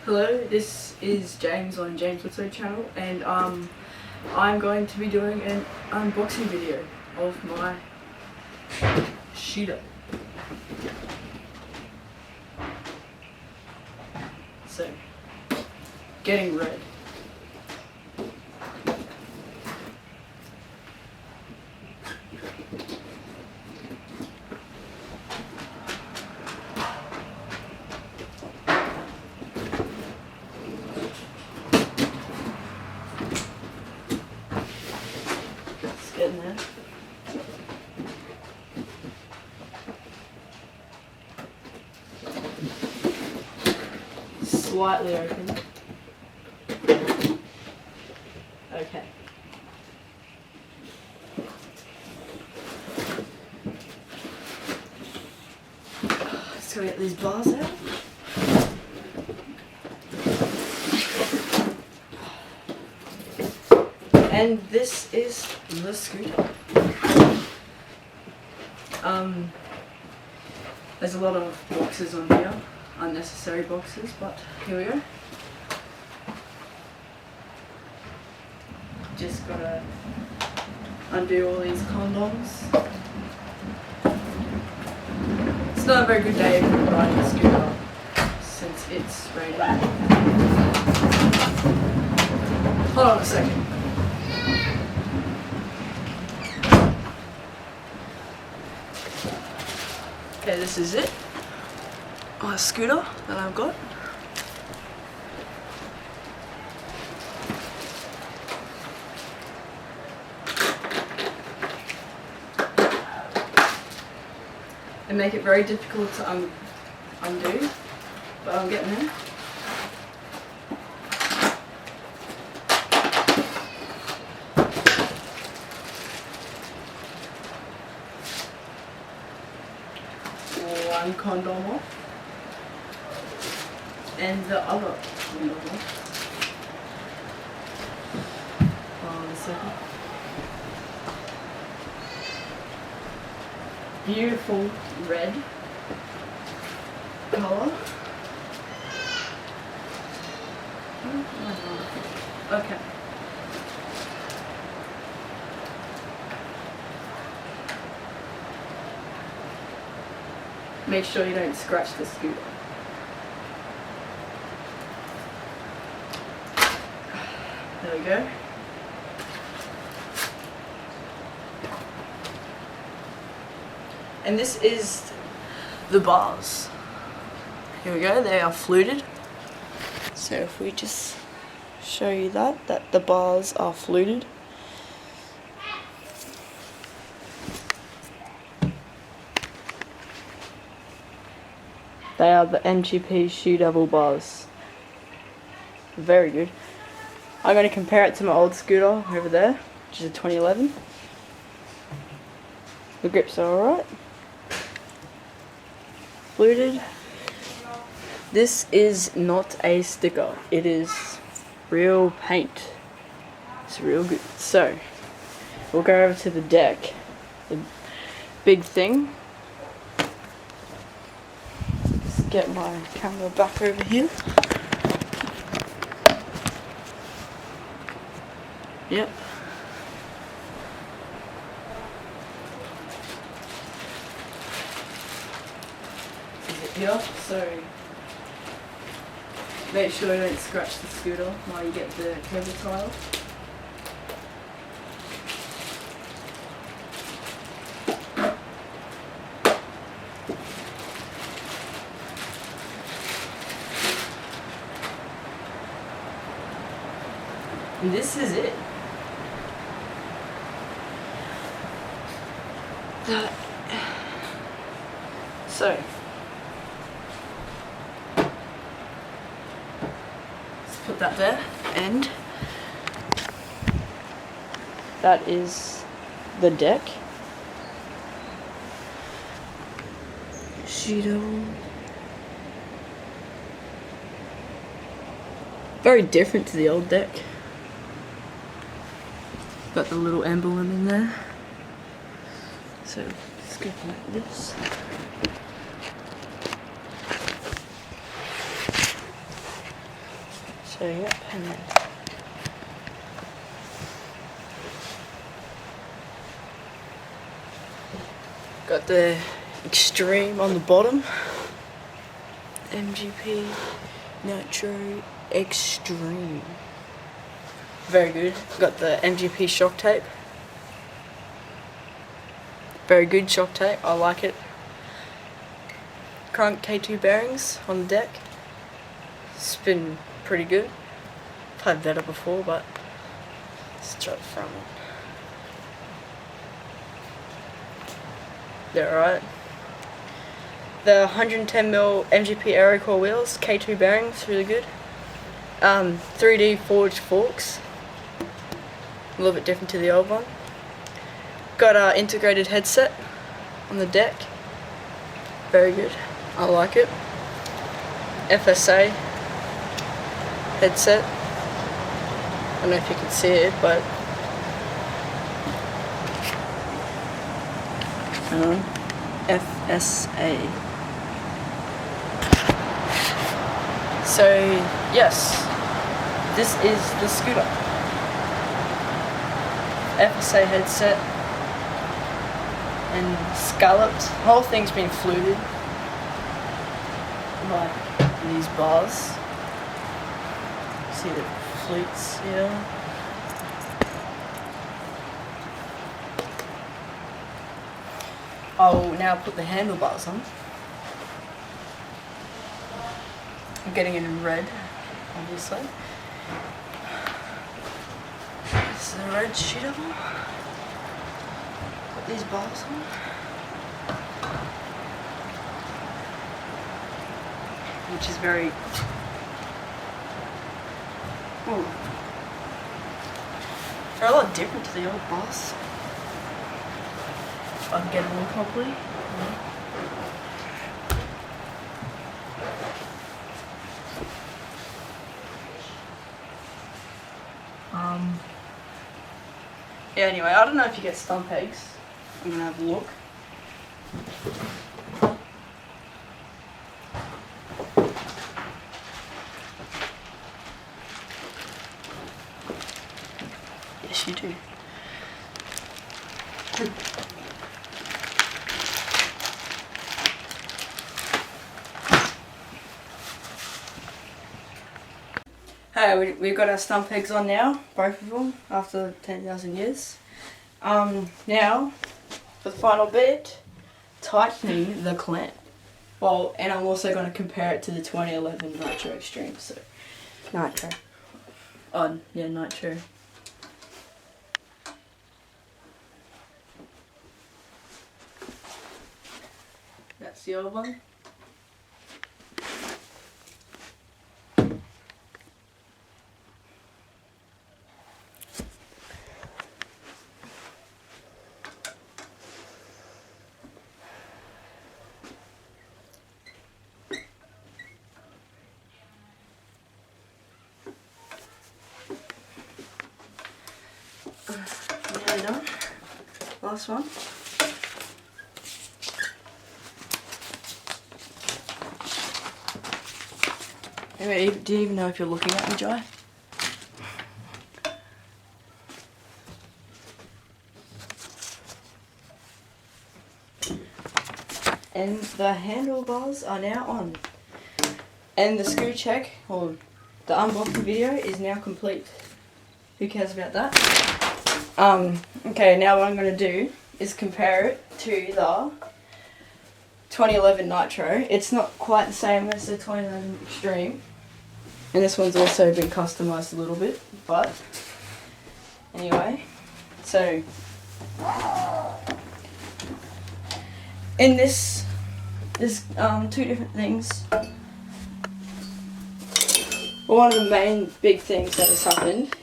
Hello, this is James on James Litso channel, and I'm going to be doing an unboxing video of my Shido. So, getting red. Getting there. Slightly open. Okay. Let's go get these bars out. And this is the scooter. There's a lot of boxes on here, unnecessary boxes, but here we go. Just gotta undo all these condoms. It's not a very good day for riding a scooter since it's raining. Hold on a second. Okay, this is it. My scooter that I've got. They make it very difficult to undo, but I'm getting there. One condom off, and the other condom off. Hold on a second. Beautiful red colour. Okay. Make sure you don't scratch the scooter. There we go. And this is the bars. Here we go, they are fluted. So if we just show you that the bars are fluted. They are the MGP Shoe Devil bars. Very good. I'm going to compare it to my old scooter over there, which is a 2011. The grips are alright. Fluted. This is not a sticker. It is real paint. It's real good. So, we'll go over to the deck. The big thing. Get my camera back over here. Yep. Is it here? So make sure you don't scratch the scooter while you get the cable tile. And this is it. So, let's put that there, and that is the deck. Shido. Very different to the old deck. Got the little emblem in there. So let's go like this. So yep, and then got the Extreme on the bottom. MGP Nitro Extreme. Very good. Got the MGP shock tape. Very good shock tape. I like it. Current K2 bearings on the deck. It's been pretty good. I've had better before, but let's try the front one. They're alright. The 110mm MGP Aerocore wheels, K2 bearings, really good. 3D forged forks, a little bit different to the old one. Got an integrated headset on the deck, very good, I like it. FSA headset, I don't know if you can see it, but FSA. So yes, this is the scooter. FSA headset and scalloped. The whole thing's been fluted by these bars. See the flutes here. I'll now put the handlebars on. I'm getting it in red, obviously. This is the red sheet of them. Put these bars on. Which is very... Ooh. They're a lot different to the old bars. If I can get them on properly. Yeah. Yeah, anyway, I don't know if you get stump pegs. I'm gonna have a look. Yes, you do. Hey, we've got our stump pegs on now, both of them, after 10,000 years. Now, for the final bit, tightening the clamp. Well, and I'm also going to compare it to the 2011 Nitro Extreme, so... Nitro. Oh, yeah, Nitro. That's the old one. Nearly done. Last one. Anyway, do you even know if you're looking at me, Jai? And the handlebars are now on. And the screw check, or the unboxing video, is now complete. Who cares about that? Okay, now what I'm going to do is compare it to the 2011 Nitro. It's not quite the same as the 2011 Extreme. And this one's also been customised a little bit, but anyway. So, in this, there's two different things. One of the main big things that has happened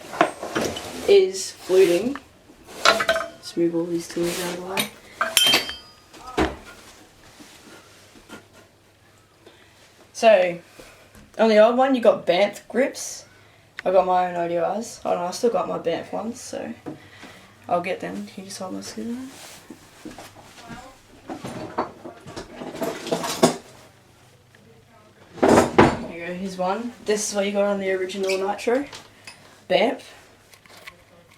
is fluting. Let's move all these tools out of the way. So, on the old one you got Banff grips. I got my own ODIs. Oh no, I still got my Banff ones, so I'll get them. Can you just hold my scooter? There you you go, here's one. This is what you got on the original Nitro. BAMP.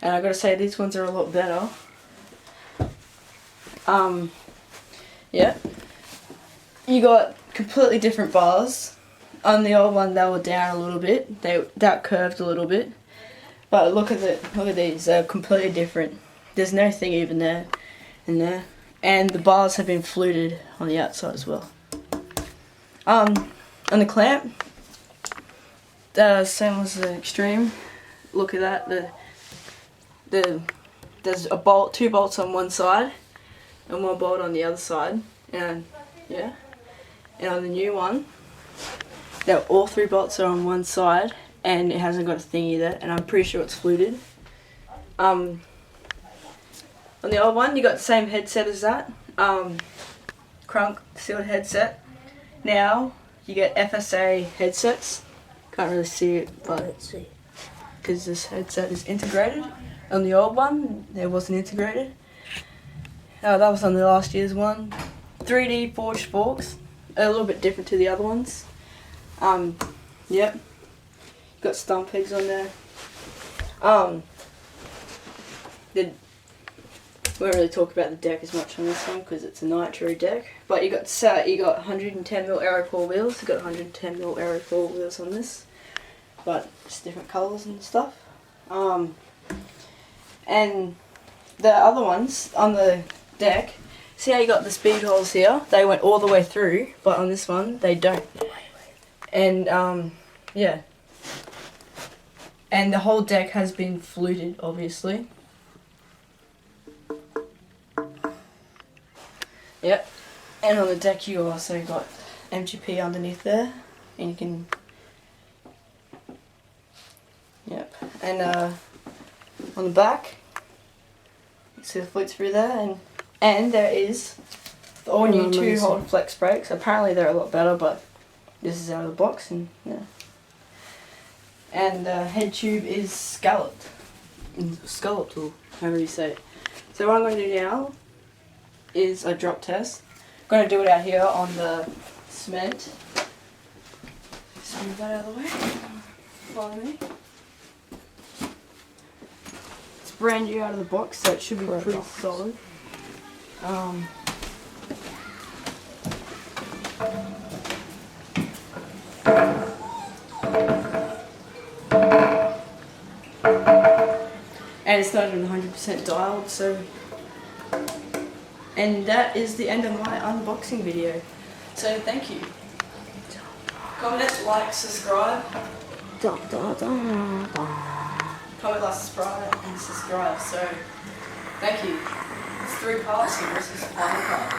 And I gotta say, these ones are a lot better. Yeah. You got completely different bars. On the old one, they were down a little bit. That curved a little bit. But look at these. They're completely different. There's no thing even there, in there. And the bars have been fluted on the outside as well. On the clamp, same as the Extreme. Look at that. There's a bolt, 2 bolts on one side, and 1 bolt on the other side. And yeah. And on the new one, all 3 bolts are on one side, and it hasn't got a thing either. And I'm pretty sure it's fluted. On the old one, you got the same headset as that. Crunk sealed headset. Now you get FSA headsets. Can't really see it, but because this headset is integrated. On the old one, it wasn't integrated. That was on the last year's one. 3D forged forks, a little bit different to the other ones. Yep. Got stump pegs on there. We won't really talk about the deck as much on this one because it's a Nitro deck. But you got 110mm Aerocore wheels. You got 110mm Aerocore wheels on this, but just different colours and stuff. And the other ones on the deck, see how you got the speed holes here? They went all the way through, but on this one they don't. And yeah. And the whole deck has been fluted, obviously. Yep. And on the deck you also got MGP underneath there, and you can. Yep. And on the back, you see the flutes through there, and there is the all new 2-hole flex brakes. Apparently they're a lot better, but this is out of the box, and yeah. And the head tube is scalloped, or however you say it. So what I'm going to do now is a drop test. I'm going to do it out here on the cement. Just move that out of the way. Follow me. It's brand new out of the box, so it should be pretty solid. And it's not even 100% dialed, so. And that is the end of my unboxing video. So thank you. Comment, like, subscribe. Comment, like, subscribe, and subscribe. So thank you. It's 3 parts, and this is the final part.